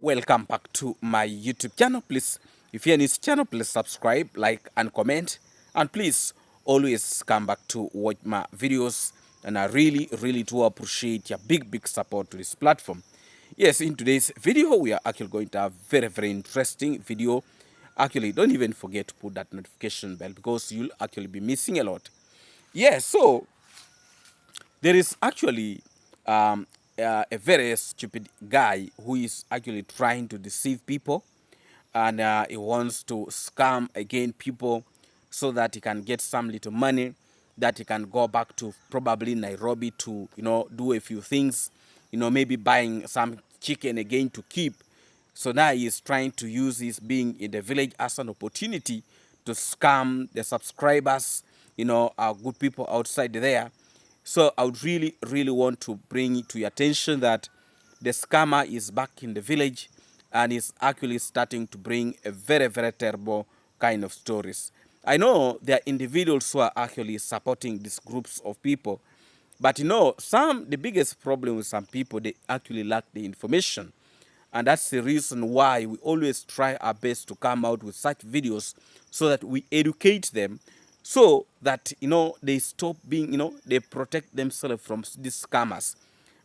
Welcome back to my YouTube channel. Please, if you're in this channel, please subscribe, like, and comment. And please always come back to watch my videos. And I really do appreciate your big support to this platform. Yes, in today's video, we are actually going to have very interesting video. Actually, don't even forget to put that notification bell because you'll actually be missing a lot. Yes, so there is actually a very stupid guy who is actually trying to deceive people, and he wants to scam again people so that he can get some little money that he can go back to probably Nairobi to do a few things, maybe buying some chicken again to keep. So now he is trying to use his being in the village as an opportunity to scam the subscribers, our good people outside there. So I would really want to bring it to your attention that the scammer is back in the village and is actually starting to bring a very terrible kind of stories. I know there are individuals who are actually supporting these groups of people, but the biggest problem with some people, they actually lack the information. And that's the reason why we always try our best to come out with such videos so that we educate them, so that they stop being, they protect themselves from these scammers.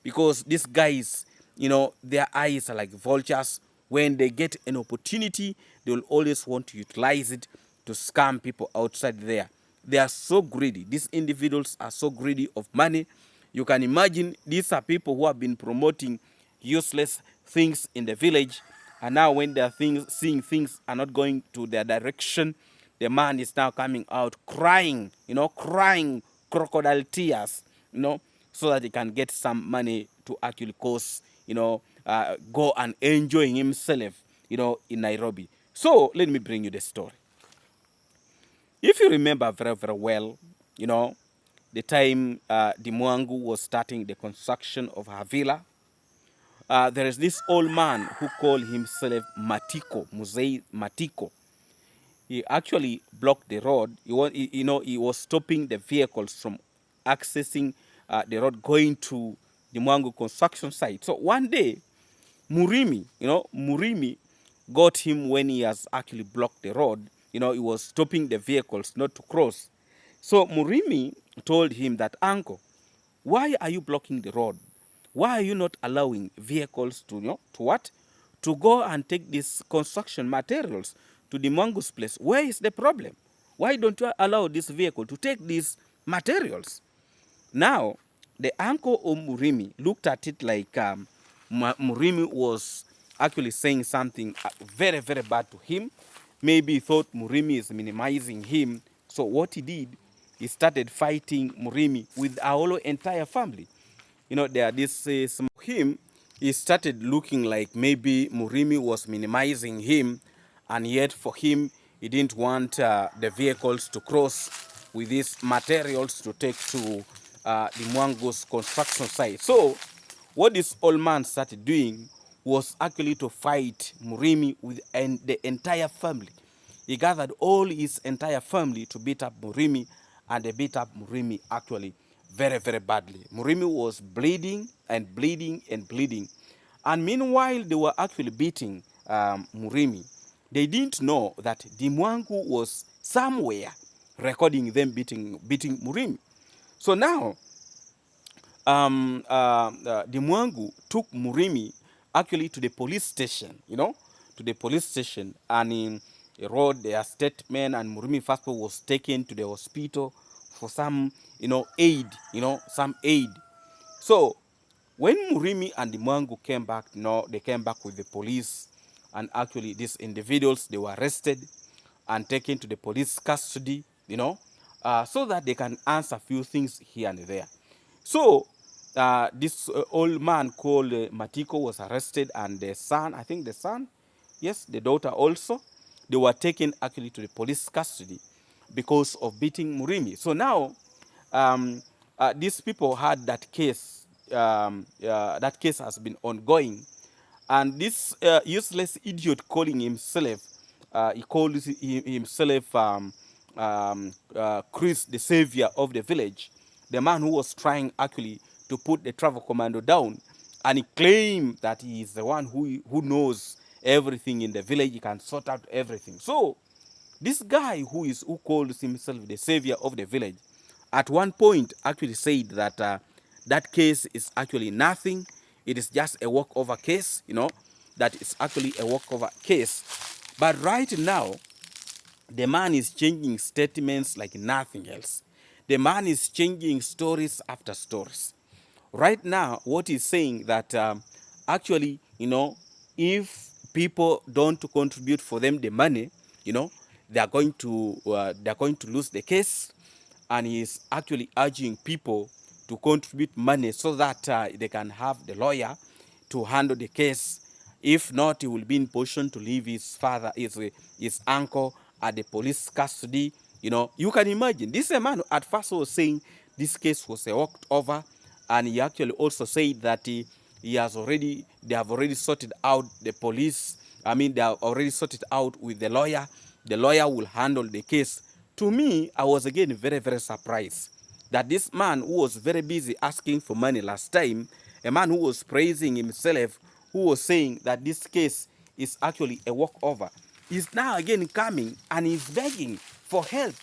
Because these guys, their eyes are like vultures. When they get an opportunity, they will always want to utilize it to scam people outside there. They are so greedy. These individuals are so greedy of money. You can imagine these are people who have been promoting useless things in the village, and now when they are seeing things are not going to their direction, the man is now coming out crying, crying crocodile tears, so that he can get some money to actually cause, go and enjoy himself, in Nairobi. So let me bring you the story. If you remember very well, the time Dimwangu was starting the construction of her villa, there is this old man who called himself Matiko, Muzei Matiko. He actually blocked the road. He was stopping the vehicles from accessing the road going to the Mwangu construction site. So one day, Murimi got him when he has actually blocked the road. He was stopping the vehicles not to cross. So Murimi told him that, "Uncle, why are you blocking the road? Why are you not allowing vehicles to go and take these construction materials to the Mongoose place? Where is the problem? Why don't you allow this vehicle to take these materials?" Now, the uncle of Murimi looked at it like Murimi was actually saying something very bad to him. Maybe he thought Murimi is minimizing him. So what he did, he started fighting Murimi with our whole entire family. This is him. He started looking like maybe Murimi was minimizing him, and yet for him, he didn't want the vehicles to cross with these materials to take to the Mwango's construction site. So what this old man started doing was actually to fight Murimi with the entire family. He gathered all his entire family to beat up Murimi, and they beat up Murimi actually very badly. Murimi was bleeding and bleeding and bleeding. And meanwhile, they were actually beating Murimi. They didn't know that Dimwangu was somewhere recording them beating Murimi. So now, Dimwangu took Murimi actually to the police station, to the police station, and he wrote their statement, and Murimi first was taken to the hospital for some, aid, some aid. So when Murimi and Dimwangu came back, they came back with the police, and actually these individuals, they were arrested and taken to the police custody, so that they can answer a few things here and there. So this old man called Matiko was arrested, and the son, I think the son, yes, the daughter also, they were taken actually to the police custody because of beating Murimi. So now these people had that case. That case has been ongoing, and this useless idiot calling himself, he called himself Chris, the savior of the village, the man who was trying actually to put the travel commando down. and he claimed that he is the one who knows everything in the village. He can sort out everything. So this guy who calls himself the savior of the village, at one point actually said that that case is actually nothing. It is just a walkover case, that is actually a walkover case. But right now, the man is changing statements like nothing else. The man is changing stories after stories. Right now, what he's saying that actually, if people don't contribute for them the money, they're going to lose the case, and he's actually urging people to contribute money so that they can have the lawyer to handle the case. If not, he will be in position to leave his father, his uncle at the police custody. You can imagine. This is a man who at first was saying this case was walked over, and he actually also said that they have already sorted out the police. I mean, they have already sorted out with the lawyer. The lawyer will handle the case. To me, I was again very, very surprised that this man who was very busy asking for money last time, a man who was praising himself, who was saying that this case is actually a walkover, is now again coming and he's begging for help.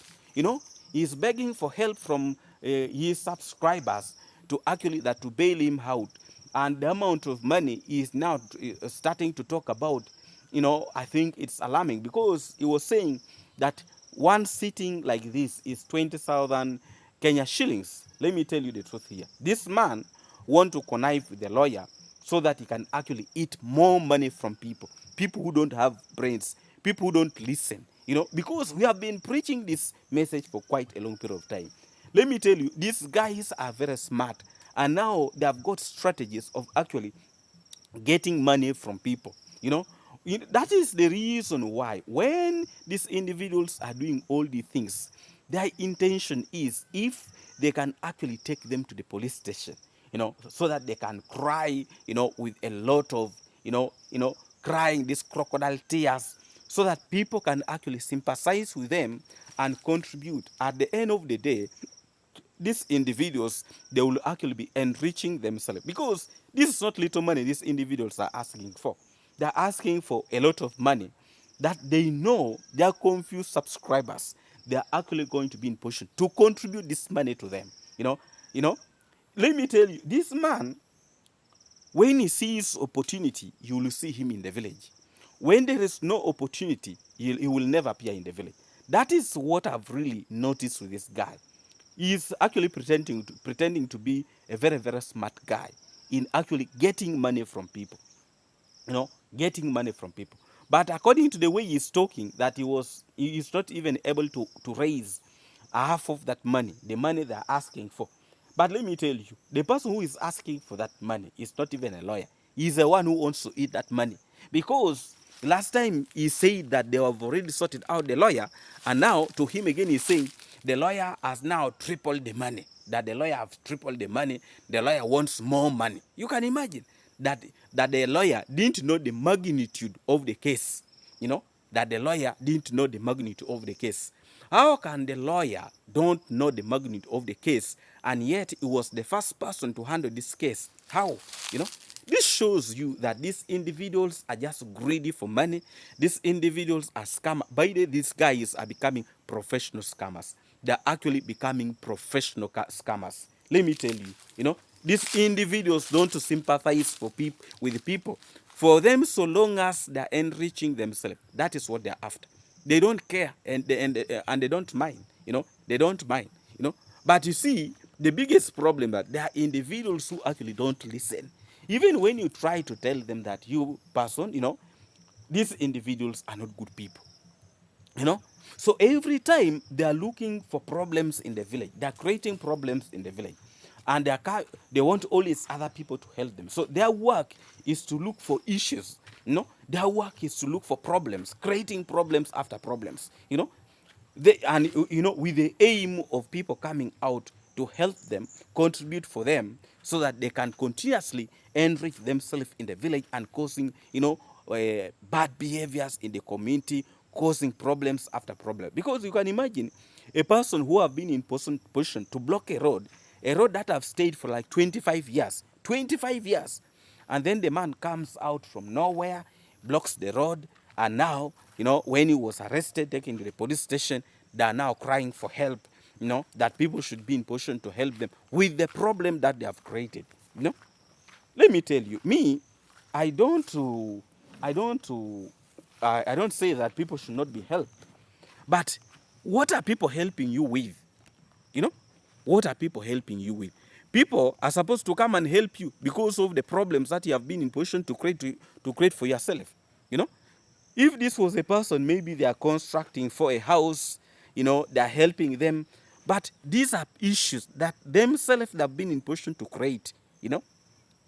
He's begging for help from his subscribers to bail him out. And the amount of money is now starting to talk about, I think it's alarming, because he was saying that one sitting like this is 20,000 Kenya shillings. Let me tell you the truth here. This man want to connive with the lawyer so that he can actually eat more money from people who don't have brains, people who don't listen, because we have been preaching this message for quite a long period of time. Let me tell you, these guys are very smart, and now they have got strategies of actually getting money from people. That is the reason why when these individuals are doing all these things, their intention is, if they can actually take them to the police station, so that they can cry, with a lot of, crying these crocodile tears, so that people can actually sympathize with them and contribute. At the end of the day, these individuals, they will actually be enriching themselves, because this is not little money these individuals are asking for. They're asking for a lot of money that they know their confused subscribers, they're actually going to be in position to contribute this money to them. Let me tell you, this man, when he sees opportunity, you will see him in the village. When there is no opportunity, he will never appear in the village. That is what I've really noticed with this guy. He's actually pretending to be a very, very smart guy in actually getting money from people. Getting money from people. But according to the way he's talking, that he is not even able to raise half of that money, the money they're asking for. But let me tell you, the person who is asking for that money is not even a lawyer. He's the one who wants to eat that money. Because last time he said that they have already sorted out the lawyer, and now to him again he's saying the lawyer has now tripled the money. That the lawyer has tripled the money. The lawyer wants more money. You can imagine that the lawyer didn't know the magnitude of the case. That the lawyer didn't know the magnitude of the case. How can the lawyer don't know the magnitude of the case, and yet he was the first person to handle this case? How? This shows you that these individuals are just greedy for money. These individuals are scammers. By the way, these guys are becoming professional scammers. They're actually becoming professional scammers. Let me tell you, these individuals don't sympathize with people. For them, so long as they're enriching themselves, that is what they're after. They don't care, and they don't mind. They don't mind. But you see, the biggest problem that there are individuals who actually don't listen. Even when you try to tell them that you person, these individuals are not good people. So every time they are looking for problems in the village, they are creating problems in the village, and they want always other people to help them. So their work is to look for issues. Their work is to look for problems, creating problems after problems. With the aim of people coming out to help them, contribute for them, so that they can continuously enrich themselves in the village and causing bad behaviors in the community, causing problems after problem. Because you can imagine a person who have been in position to block a road that have stayed for like 25 years. 25 years. And then the man comes out from nowhere, blocks the road, and now, when he was arrested, taken to the police station, they are now crying for help, that people should be in position to help them with the problem that they have created. Let me tell you, me, I don't to, I don't to, I don't say that people should not be helped, but what are people helping you with? You know, what are people helping you with? People are supposed to come and help you because of the problems that you have been in position to create for yourself. You know, if this was a person, maybe they are constructing for a house, they are helping them, but these are issues that themselves have been in position to create.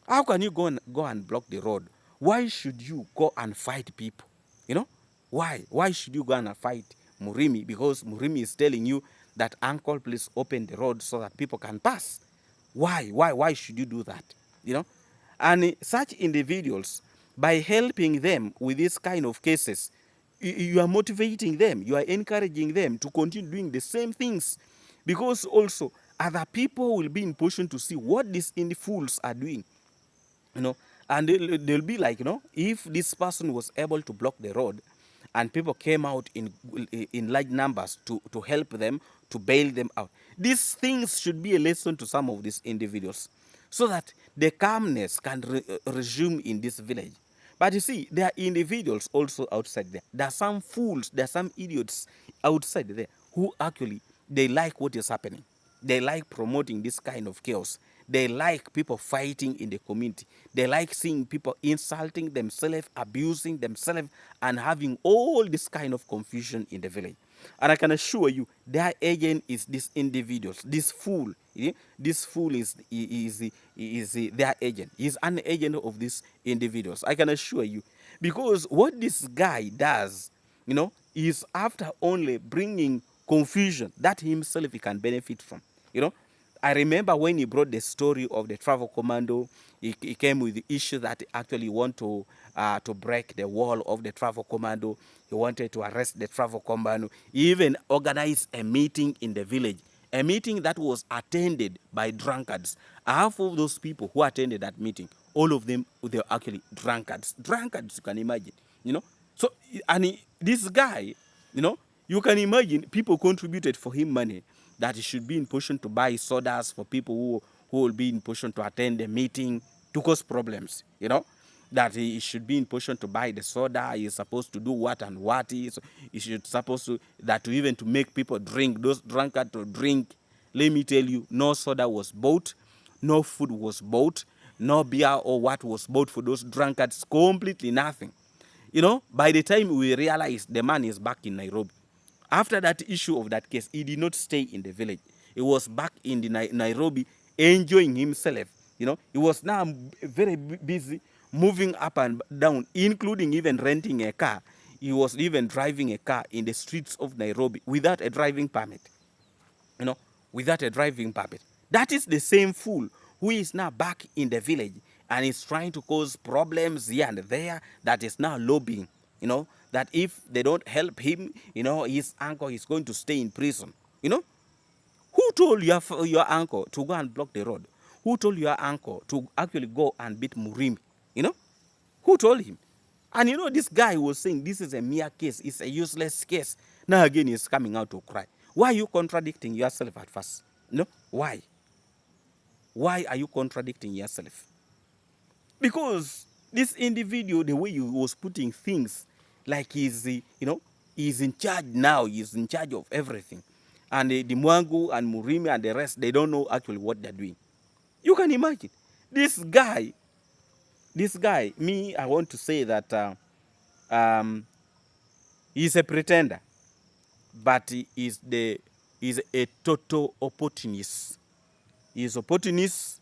How can you go and block the road? Why should you go and fight people? You know? Why should you go and fight Murimi? Because Murimi is telling you that, uncle, please open the road so that people can pass. Why should you do that? And such individuals, by helping them with this kind of cases, you are motivating them, you are encouraging them to continue doing the same things, because also other people will be in position to see what these indie fools are doing. And they'll be like, if this person was able to block the road and people came out in large numbers to help them, to bail them out, these things should be a lesson to some of these individuals so that the calmness can resume in this village. But you see, there are individuals also outside there. There are some fools, there are some idiots outside there who actually, they like what is happening. They like promoting this kind of chaos. They like people fighting in the community. They like seeing people insulting themselves, abusing themselves, and having all this kind of confusion in the village. And I can assure you, their agent is these individuals, this fool. This fool is their agent. He's an agent of these individuals. I can assure you. Because what this guy does, is after only bringing confusion that himself he can benefit from. I remember when he brought the story of the travel commando, he came with the issue that he actually want to break the wall of the travel commando. He wanted to arrest the travel commando. He even organized a meeting in the village, a meeting that was attended by drunkards. Half of those people who attended that meeting, all of them, they were actually drunkards. Drunkards, you can imagine, So, and this guy, you can imagine people contributed for him money that he should be in position to buy sodas for people who will be in position to attend the meeting to cause problems, that he should be in position to buy the soda. He is supposed to do what and what he should supposed to, that to even to make people drink, those drunkards to drink. Let me tell you, no soda was bought, no food was bought, no beer or what was bought for those drunkards, completely nothing. By the time we realized the man is back in Nairobi, after that issue of that case, he did not stay in the village. He was back in the Nairobi enjoying himself. He was now very busy moving up and down, including even renting a car. He was even driving a car in the streets of Nairobi without a driving permit. Without a driving permit. That is the same fool who is now back in the village and is trying to cause problems here and there, that is now lobbying, that if they don't help him, his uncle is going to stay in prison. Who told your uncle to go and block the road? Who told your uncle to actually go and beat Murim? Who told him? And this guy was saying this is a mere case, it's a useless case. Now again, he's coming out to cry. Why are you contradicting yourself at first? Why? Why are you contradicting yourself? Because this individual, the way he was putting things, like he's in charge now, he's in charge of everything. And the Mwangu and Murimi and the rest, they don't know actually what they're doing. You can imagine. This guy, me, I want to say that he's a pretender, but he's a total opportunist. He's opportunist.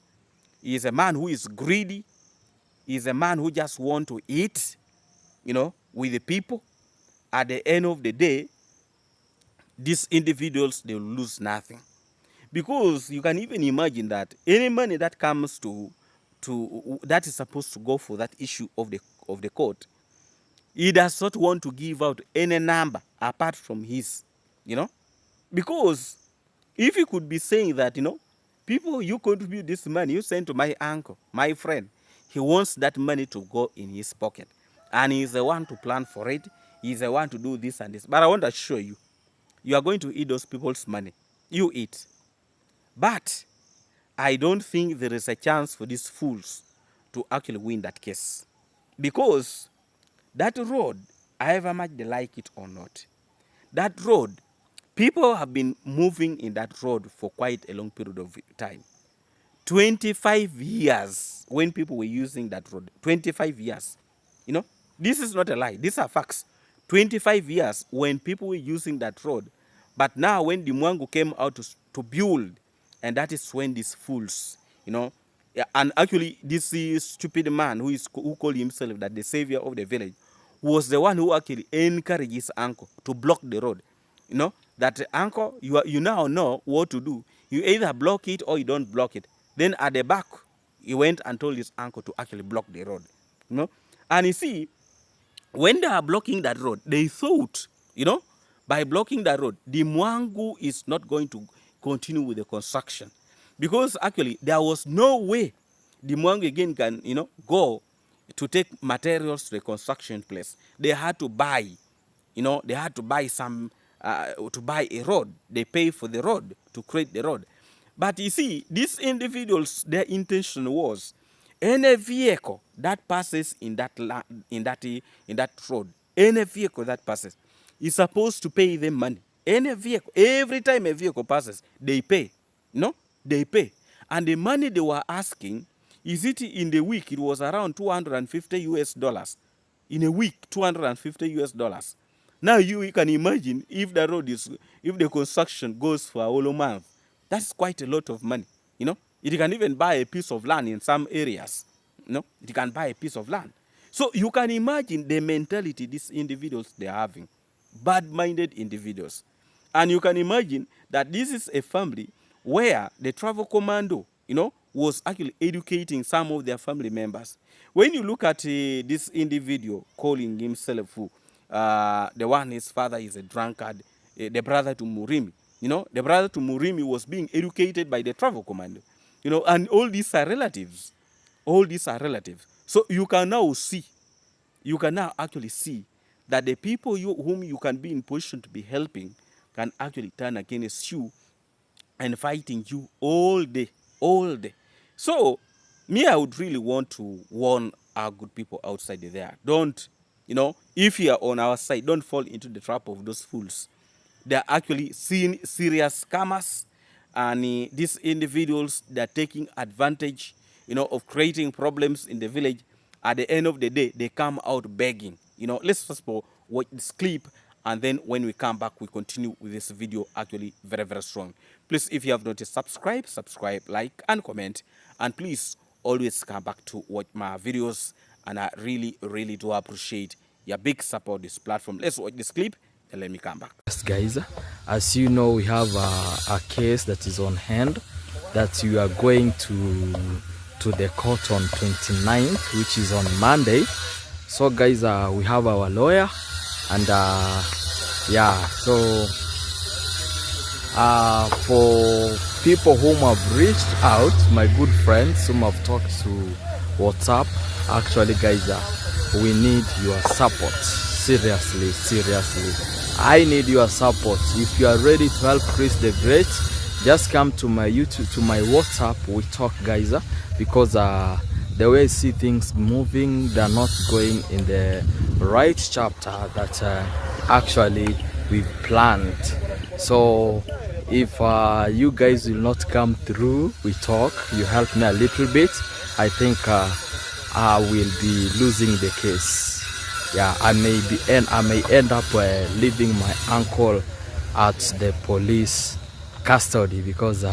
He's a man who is greedy. He's a man who just wants to eat, with the people. At the end of the day, these individuals, they will lose nothing. Because you can even imagine that any money that comes to that is supposed to go for that issue of the court, he does not want to give out any number apart from his, because if he could be saying that, people, you contribute this money, you send to my uncle, my friend, He wants that money to go in his pocket. And he's the one to plan for it. He's the one to do this and this. But I want to assure you, you are going to eat those people's money. You eat. But I don't think there is a chance for these fools to actually win that case. Because that road, however much they like it or not, that road, people have been moving in that road for quite a long period of time. 25 years when people were using that road. 25 years. You know, this is not a lie. These are facts. 25 years when people were using that road. But now when the Mwangu came out to build, and that is when these fools, you know, and actually this stupid man who called himself that the savior of the village was the one who actually encouraged his uncle to block the road. You know, that uncle, you now know what to do. You either block it or you don't block it. Then at the back, he went and told his uncle to actually block the road. You know, and you see, when they are blocking that road, they thought, you know, by blocking that road, the Mwangu is not going to continue with the construction. Because actually, there was no way the Mwangu again can, you know, go to take materials to the construction place. They had to buy, you know, they had to buy to buy a road. They pay for the road to create the road. But you see, these individuals, their intention was any vehicle that passes in that road, any vehicle that passes is supposed to pay them money. Any vehicle, every time a vehicle passes, they pay. No, they pay. And the money they were asking, is it in the week? It was around 250 US dollars. In a week, 250 US dollars. Now you can imagine if the road is, if the construction goes for a whole month, that's quite a lot of money. You know, it can even buy a piece of land in some areas. You know, it can buy a piece of land. So you can imagine the mentality these individuals they are having, bad-minded individuals. And you can imagine that this is a family where the travel commando, you know, was actually educating some of their family members. When you look at this individual calling himself the one his father is a drunkard, the brother to Murimi, you know, the brother to Murimi was being educated by the travel commando, you know, and all these are relatives. All these are relatives. So you can now see, you can now actually see that the people whom you can be in position to be helping can actually turn against you and fighting you all day, all day. So me, I would really want to warn our good people outside there. Don't, you know, if you are on our side, don't fall into the trap of those fools. They are actually seeing serious scammers, and these individuals, they are taking advantage, you know, of creating problems in the village. At the end of the day, they come out begging. You know, let's first of all watch this clip, and then when we come back, we continue with this video actually very, very strong. Please, if you have not subscribe, like, and comment. And please always come back to watch my videos. And I really, really do appreciate your big support this platform. Let's watch this clip and let me come back. Yes, guys, as you know, we have a case that is on hand that you are going to the court on 29th, which is on Monday. So guys, we have our lawyer, and yeah, so for people whom have reached out, my good friends whom have talked to WhatsApp, actually guys, we need your support. Seriously, I need your support. If you are ready to help Chris the Great, just come to my YouTube, to my WhatsApp. We talk, guys, because the way I see things moving, they're not going in the right chapter that actually we've planned. So if you guys will not come through, we talk, you help me a little bit, I think I will be losing the case. Yeah, I may end up leaving my uncle at the police custody, because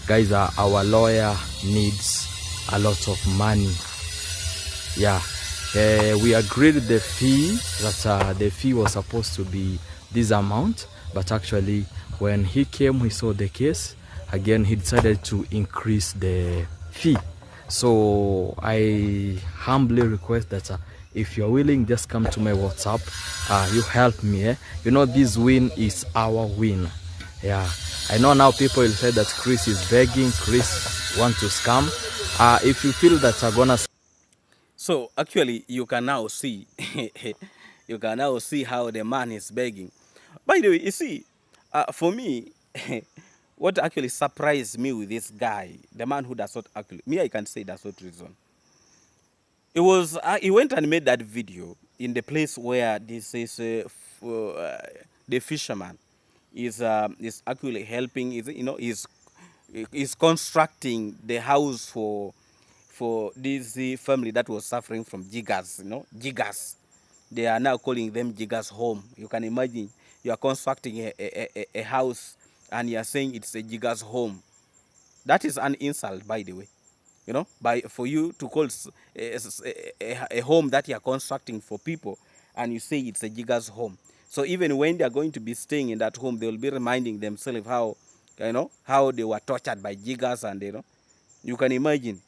guys, our lawyer needs a lot of money. Yeah, we agreed the fee, that the fee was supposed to be this amount, but actually when he came, he saw the case again, he decided to increase the fee. So I humbly request that if you're willing, just come to my WhatsApp. You help me. You know, this win is our win. Yeah, I know now people will say that Chris is begging, Chris want to scam. If you feel that I'm gonna... So actually, you can now see, you can now see how the man is begging. By the way, you see, for me, what actually surprised me with this guy, the man who does not actually, me, I can say does not reason. It was he went and made that video in the place where this is the fisherman is actually helping. Is is constructing the house for this family that was suffering from jiggers. Jiggers. They are now calling them jiggers home. You can imagine you are constructing a house and you are saying it's a jiggers home. That is an insult, by the way. By for you to call a home that you are constructing for people, and you say it's a jigger's home. So even when they are going to be staying in that home, they will be reminding themselves how they were tortured by jiggers, and you can imagine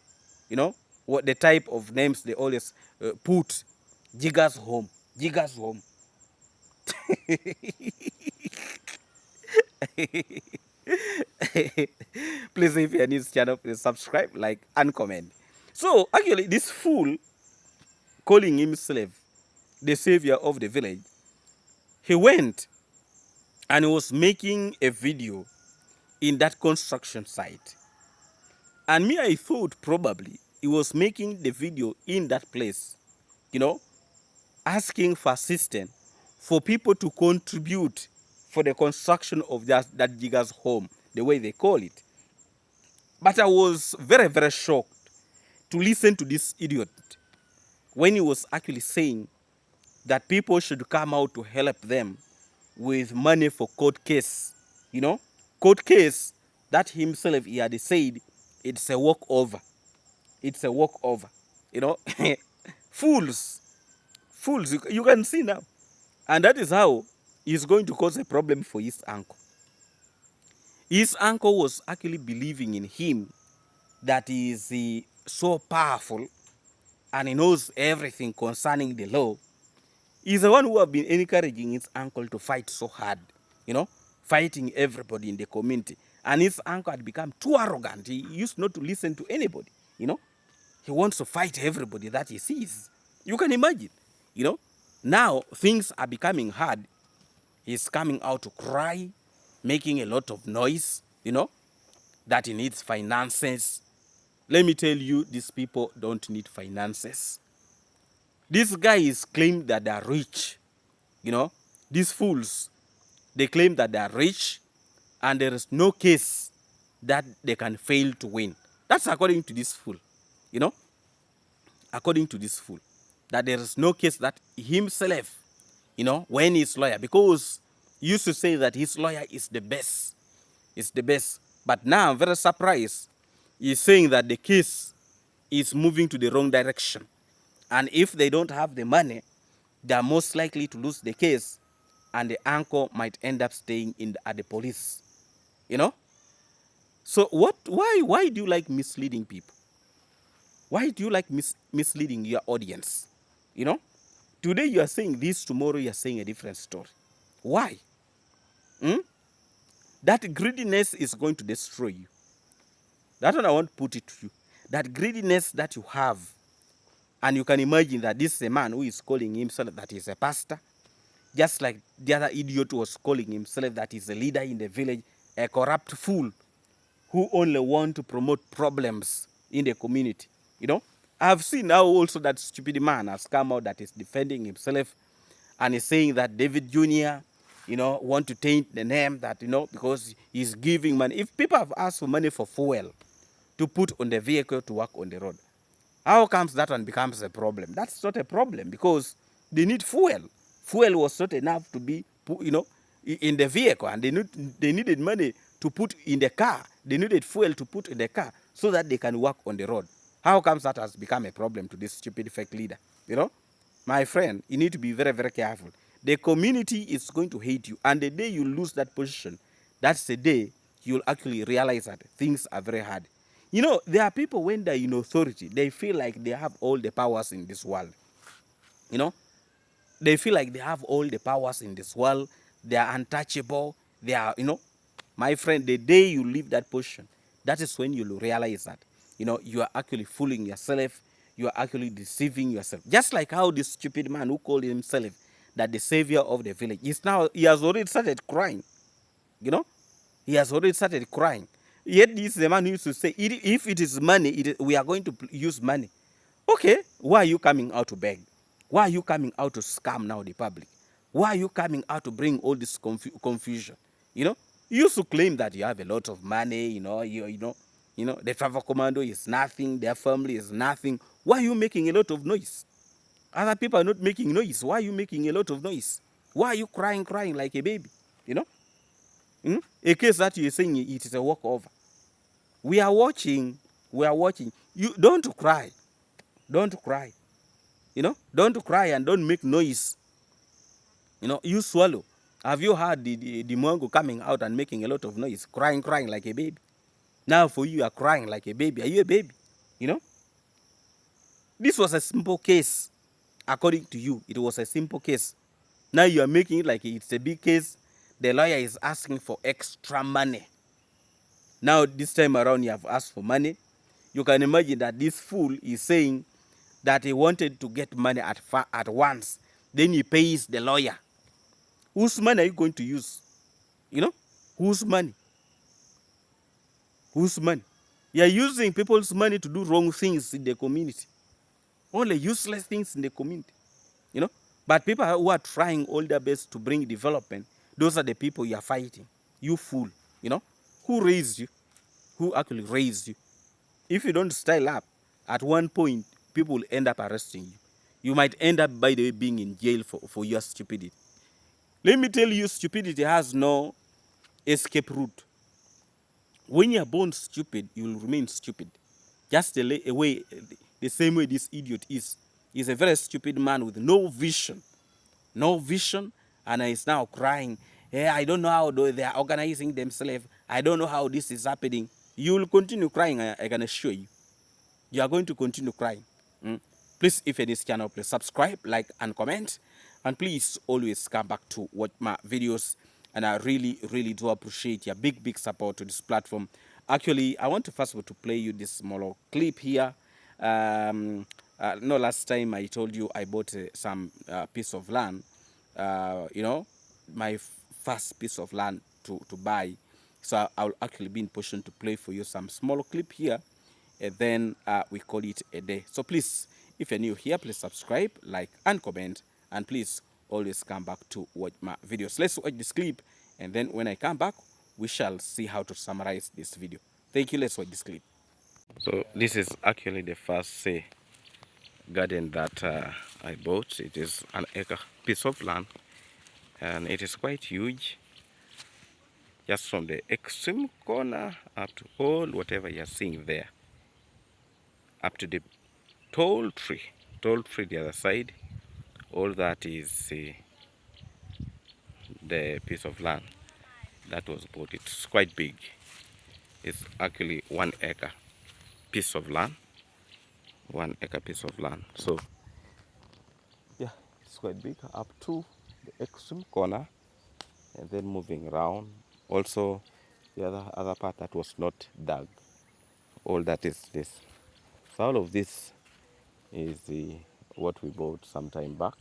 what the type of names they always put. Jigger's home, jigger's home. Please, if you're new to this channel, please subscribe, like, and comment. So actually, this fool calling himself the savior of the village, he went and he was making a video in that construction site. And me, I thought probably he was making the video in that place, you know, asking for assistance for people to contribute for the construction of that digger's home, the way they call it. But I was very, very shocked to listen to this idiot when he was actually saying that people should come out to help them with money for court case. Court case that himself he had said it's a walkover. It's a walkover. You know, fools, fools. You can see now, and that is how he's going to cause a problem for his uncle. His uncle was actually believing in him that he is so powerful and he knows everything concerning the law. He's the one who have been encouraging his uncle to fight so hard, fighting everybody in the community. And his uncle had become too arrogant. He used not to listen to anybody, He wants to fight everybody that he sees. You can imagine, Now things are becoming hard. He's coming out to cry, making a lot of noise, that he needs finances. Let me tell you, these people don't need finances. This guy is claimed that they are rich. These fools, they claim that they are rich and there is no case that they can fail to win. That's according to this fool, according to this fool, that there is no case that himself, when his lawyer, because he used to say that his lawyer is the best, But now I'm very surprised. He's saying that the case is moving to the wrong direction. And if they don't have the money, they are most likely to lose the case, and the uncle might end up staying at the police. So why do you like misleading people? Why do you like misleading your audience? Today you are saying this, tomorrow you are saying a different story. Why? That greediness is going to destroy you. That's what I want to put it to you. That greediness that you have, and you can imagine that this is a man who is calling himself that he's a pastor, just like the other idiot was calling himself that he's a leader in the village, a corrupt fool who only want to promote problems in the community. I've seen now also that stupid man has come out that is defending himself and is saying that David Jr., want to taint the name that, because he's giving money. If people have asked for money for fuel to put on the vehicle to work on the road, how comes that one becomes a problem? That's not a problem because they need fuel. Fuel was not enough to be, in the vehicle, and they needed money to put in the car. They needed fuel to put in the car so that they can work on the road. How comes that has become a problem to this stupid fake leader? My friend, you need to be very, very careful. The community is going to hate you, and the day you lose that position, that's the day you'll actually realize that things are very hard. There are people when they're in authority, they feel like they have all the powers in this world. They feel like they have all the powers in this world. They are untouchable. They are, my friend, the day you leave that position, that is when you'll realize that, you are actually fooling yourself. you are actually deceiving yourself. Just like how this stupid man who called himself that the savior of the village is now, he has already started crying. You know, he has already started crying. Yet this is the man who used to say, if it is money, we are going to use money. Okay, why are you coming out to beg? Why are you coming out to scam now the public? Why are you coming out to bring all this confusion? You know, you used to claim that you have a lot of money. The travel commando is nothing. Their family is nothing. Why are you making a lot of noise? Other people are not making noise. Why are you making a lot of noise? Why are you crying like a baby? You know, a case that you're saying it is a walkover. We are watching. We are watching. You don't cry. Don't cry. Don't cry and don't make noise. You swallow. Have you heard the Mongo coming out and making a lot of noise, crying like a baby? Now for you are crying like a baby. Are you a baby? You know? This was a simple case. According to you, it was a simple case. Now you are making it like it's a big case. The lawyer is asking for extra money. Now this time around you have asked for money. You can imagine that this fool is saying that he wanted to get money at once. Then he pays the lawyer. Whose money are you going to use? Whose money? Whose money? You are using people's money to do wrong things in the community. Only useless things in the community. But people who are trying all their best to bring development, those are the people you are fighting. You fool. Who raised you? Who actually raised you? If you don't style up, at one point, people will end up arresting you. You might end up, by the way, being in jail for your stupidity. Let me tell you, stupidity has no escape route. When you are born stupid, you will remain stupid. Just the same way this idiot is. He's a very stupid man with no vision. No vision, and he's now crying. Hey, I don't know how they are organizing themselves. I don't know how this is happening. You will continue crying, I can assure you. You are going to continue crying. Please, if you're in this channel, please subscribe, like, and comment. And please always come back to watch my videos. And I really, really do appreciate your big support to this platform. Actually, I want to first of all to play you this small clip here. Last time I told you I bought some piece of land. My first piece of land to buy. So I'll actually be in position to play for you some small clip here. And then we call it a day. So please, if you're new here, please subscribe, like, and comment. And please always come back to watch my videos. Let's watch this clip. And then when I come back, we shall see how to summarize this video. Thank you. Let's watch this clip. So this is actually the first garden that I bought. It is an acre piece of land. And it is quite huge. Just from the extreme corner up to all whatever you're seeing there. Up to the tall tree the other side. All that is the piece of land that was bought. It's quite big. It's actually 1 acre piece of land. 1 acre piece of land. So yeah, it's quite big up to the extreme corner, and then moving around. Also the other part that was not dug. All that is this. So all of this is what we bought some time back.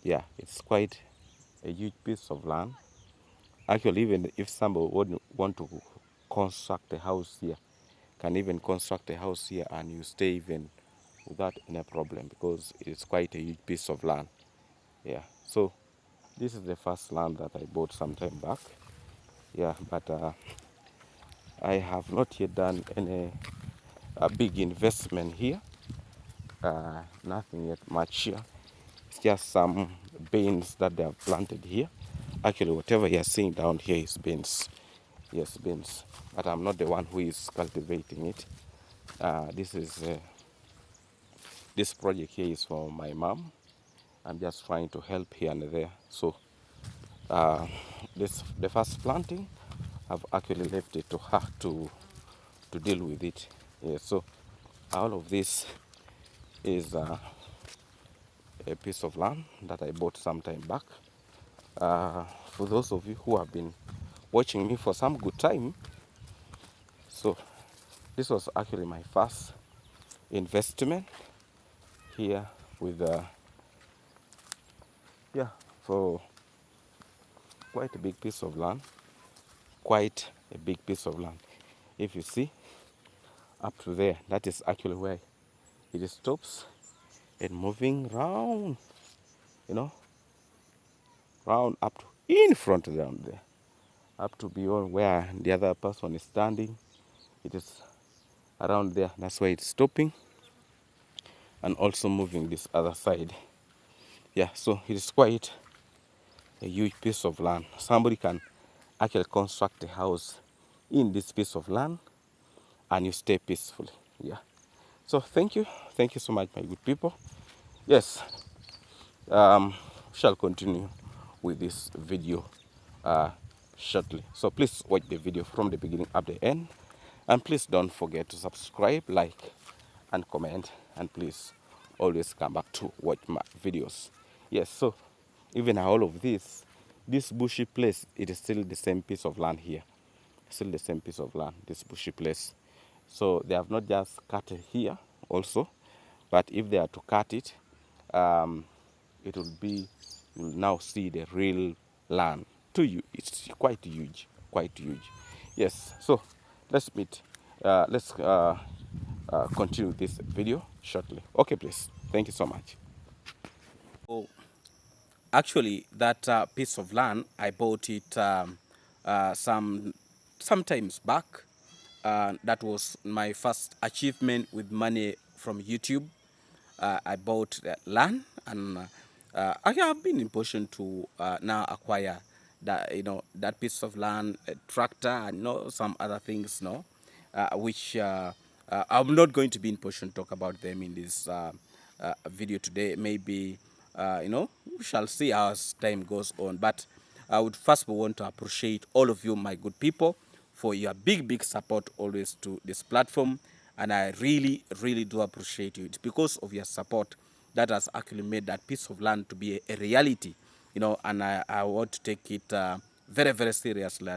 Yeah, it's quite a huge piece of land. Actually, even if somebody would want to construct a house here, can even construct a house here and you stay even without any problem, because it's quite a huge piece of land. Yeah, so this is the first land that I bought some time back. Yeah, but I have not yet done any big investment here. Nothing yet much here. It's just some beans that they have planted here. Actually, whatever you're seeing down here is beans. Yes, beans. But I'm not the one who is cultivating it. This project here is for my mom. I'm just trying to help here and there. So the first planting, I've actually left it to her to deal with it. Yeah, so all of this is a piece of land that I bought some time back. For those of you who have been watching me for some good time, so this was actually my first investment. here with yeah, for quite a big piece of land, quite a big piece of land. If you see up to there, that is actually where it stops and moving round, you know, round up to in front down there, up to beyond where the other person is standing. It is around there. That's why it's stopping and also moving this other side. Yeah, so it is quite a huge piece of land. Somebody can actually construct a house in this piece of land and you stay peacefully. Yeah. So thank you so much, my good people. Yes, shall continue with this video uh, shortly. So please watch the video from the beginning up to the end, and please don't forget to subscribe, like, and comment, and please always come back to watch my videos. Yes, so even all of this bushy place, it is still the same piece of land here. Still the same piece of land, this bushy place. So they have not just cut it here also, but if they are to cut it, it will be, you'll now see the real land to you. It's quite huge, quite huge. Yes, so let's meet, let's continue this video shortly. Okay, please. Thank you so much. Oh, actually, that piece of land, I bought it some times back. That was my first achievement with money from YouTube. I bought that land, and I have been in position to now acquire that, that piece of land, a tractor, and some other things, which I'm not going to be in position to talk about them in this video today. Maybe we shall see as time goes on. But I would first want to appreciate all of you, my good people, for your big support always to this platform. And I really do appreciate you. It's because of your support that has actually made that piece of land to be a reality, and I want to take it very seriously,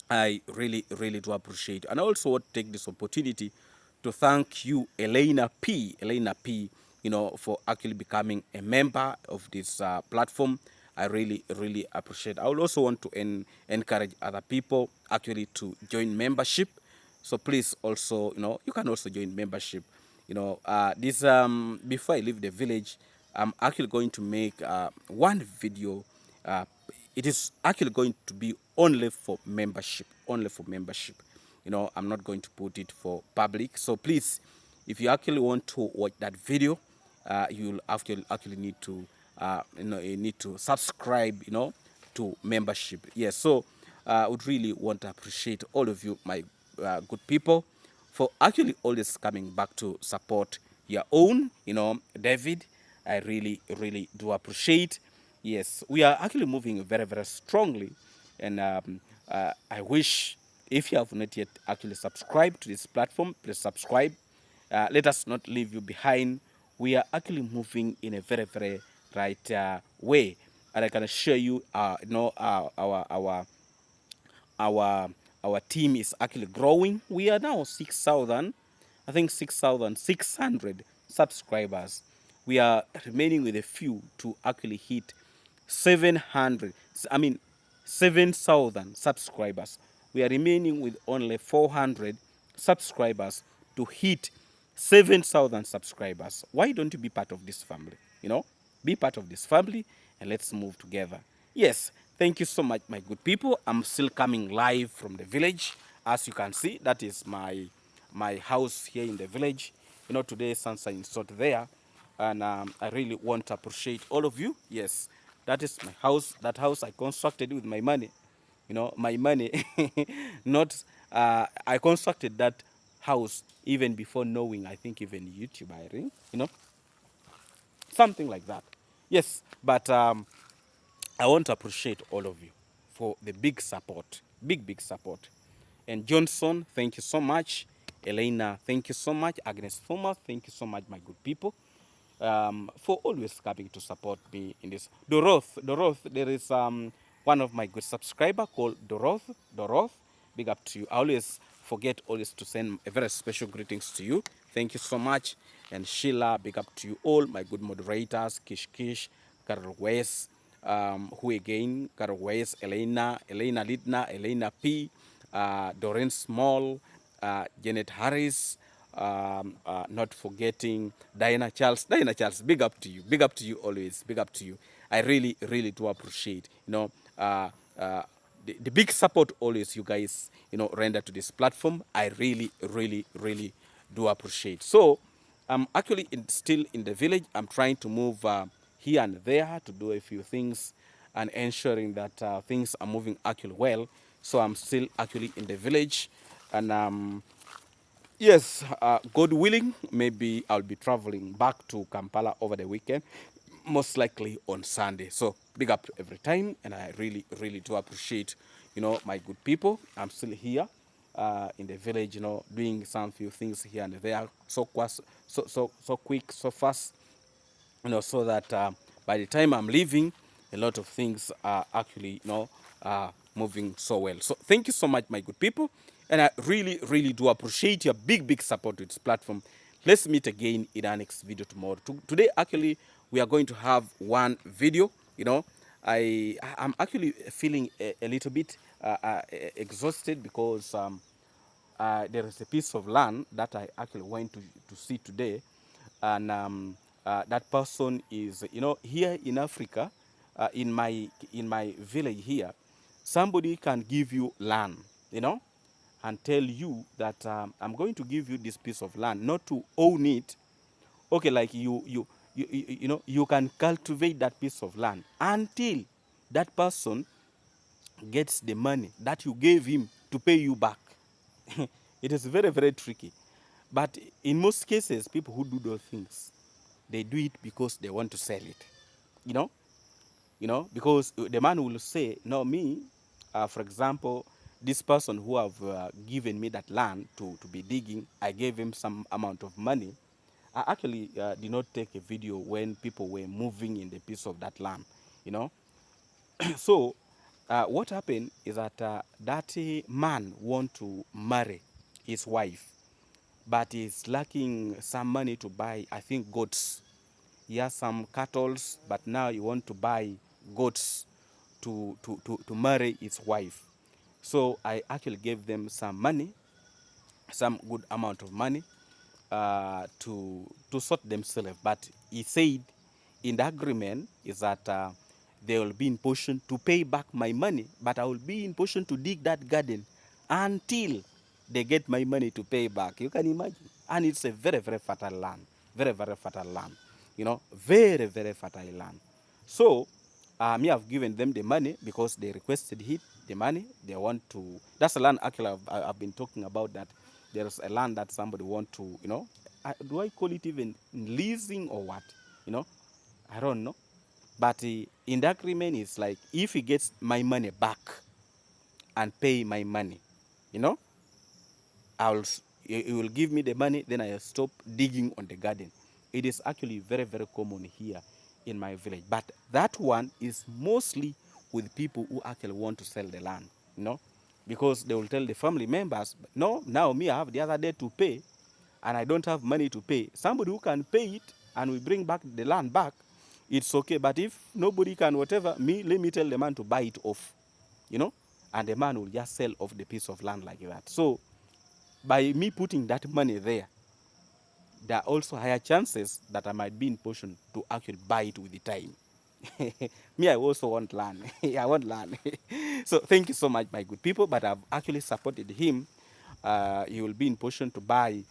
I really do appreciate it. And I also want to take this opportunity to thank you, Elena P, for actually becoming a member of this platform. I really appreciate it. I would also want to encourage other people actually to join membership. So please also, you can also join membership. This before I leave the village, I'm actually going to make one video. It is actually going to be only for membership, only for membership. I'm not going to put it for public. So please, if you actually want to watch that video, you'll actually need to you need to subscribe, to membership. Yes, so I would really want to appreciate all of you, my good people, for actually always coming back to support your own, David. I really do appreciate. Yes, we are actually moving very strongly, and I wish, if you have not yet actually subscribed to this platform, please subscribe. Let us not leave you behind. We are actually moving in a very right way, and I can assure you, our our team is actually growing. We are now 6,000, I think 6,600 subscribers. We are remaining with a few to actually hit 700. I mean 7,000 subscribers. We are remaining with only 400 subscribers to hit 7,000 subscribers. Why don't you be part of this family? Be part of this family, and let's move together. Yes, thank you so much, my good people. I'm still coming live from the village. As you can see, that is my house here in the village. Today sunshine is not there, and I really want to appreciate all of you. Yes, that is my house. That house I constructed with my money. My money. Not I constructed that house even before knowing, I think, even YouTube, I think, something like that. Yes, but I want to appreciate all of you for the big support, big support. And Johnson, thank you so much. Elena, thank you so much. Agnes Thomas, thank you so much, my good people, for always coming to support me in this. Doroth, there is one of my good subscriber called Doroth, big up to you. I always forget always to send a very special greetings to you. Thank you so much. and Sheila. Big up to you all, my good moderators, Kish Kish, Carol West, who again, Carol West, Elena Lidna, Elena P, Doreen Small, Janet Harris, not forgetting Diana Charles. Diana Charles, big up to you. Big up to you always. Big up to you. I really, really do appreciate, the big support always you guys, render to this platform. I really, really, really do appreciate. So I'm actually still in the village. I'm trying to move here and there to do a few things and ensuring that things are moving actually well. So I'm still actually in the village, and yes, God willing, maybe I'll be traveling back to Kampala over the weekend, most likely on Sunday. So big up every time, and I really, really do appreciate, my good people. I'm still here in the village, doing some few things here and there, so quick, so fast, so that by the time I'm leaving, a lot of things are actually, moving so well. So thank you so much, my good people, and I really, really do appreciate your big, big support to this platform. Let's meet again in our next video tomorrow. Today, actually, we are going to have one video. I'm actually feeling a little bit exhausted because there is a piece of land that I actually went to see today, and that person is, here in Africa, in my village here, somebody can give you land, and tell you that I'm going to give you this piece of land, not to own it. Okay, like you can cultivate that piece of land until that person gets the money that you gave him to pay you back. It is very, very tricky. But in most cases, people who do those things, they do it because they want to sell it. You know, because the man will say, no, me, for example, this person who have given me that land to be digging, I gave him some amount of money. I actually did not take a video when people were moving in the piece of that land, you know. So what happened is that that man want to marry his wife, but he's lacking some money to buy, I think, goats. He has some cattle, but now he want to buy goats to marry his wife. So I actually gave them some money, some good amount of money, to sort themselves. But he said in the agreement is that they will be in position to pay back my money, but I will be in position to dig that garden until they get my money to pay back. You can imagine. And it's a very, very fertile land. Very, very fertile land. Very, very fertile land. So me, I've given them the money because they requested it, the money. They want to, that's the land actually I've been talking about, that there's a land that somebody want to, do I call it even leasing or what? I don't know. But in the agreement, it's like if he gets my money back and pay my money, you know, he will give me the money, then I stop digging on the garden. It is actually very, very common here in my village. But that one is mostly with people who actually want to sell the land, because they will tell the family members, no, now me, I have the other day to pay, and I don't have money to pay. Somebody who can pay it and we bring back the land back, it's okay. But if nobody can, whatever, let me tell the man to buy it off, and the man will just sell off the piece of land like that. So by me putting that money there, there are also higher chances that I might be in position to actually buy it with the time. Me, I also want land. I want land. So thank you so much, my good people. But I've actually supported him. He will be in position to buy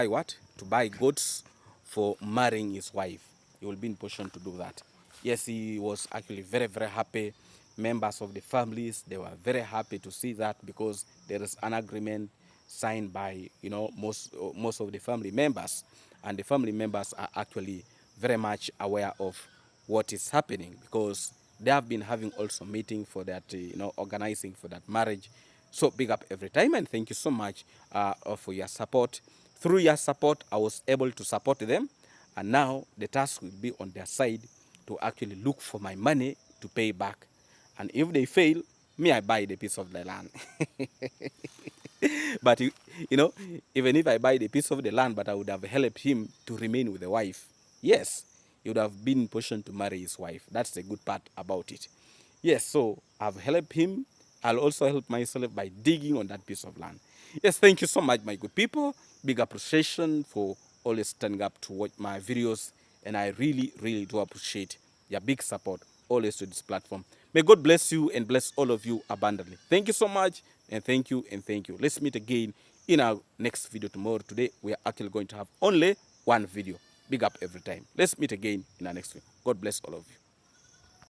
what? To buy goats for marrying his wife. He will be in position to do that. Yes, he was actually very, very happy. Members of the families, they were very happy to see that, because there is an agreement signed by, most of the family members, and the family members are actually very much aware of what is happening, because they have been having also meeting for that, organizing for that marriage. So big up every time, and thank you so much for your support. Through your support, I was able to support them, and now the task will be on their side to actually look for my money to pay back. And if they fail, me, I buy the piece of the land. But you know, even if I buy the piece of the land, but I would have helped him to remain with the wife. Yes, he would have been in position to marry his wife. That's the good part about it. Yes, so I've helped him. I'll also help myself by digging on that piece of land. Yes, thank you so much, my good people. Big appreciation for always standing up to watch my videos. And I really, really do appreciate your big support always to this platform. May God bless you and bless all of you abundantly. Thank you so much, and thank you, and thank you. Let's meet again in our next video tomorrow. Today, we are actually going to have only one video. Big up every time. Let's meet again in our next video. God bless all of you.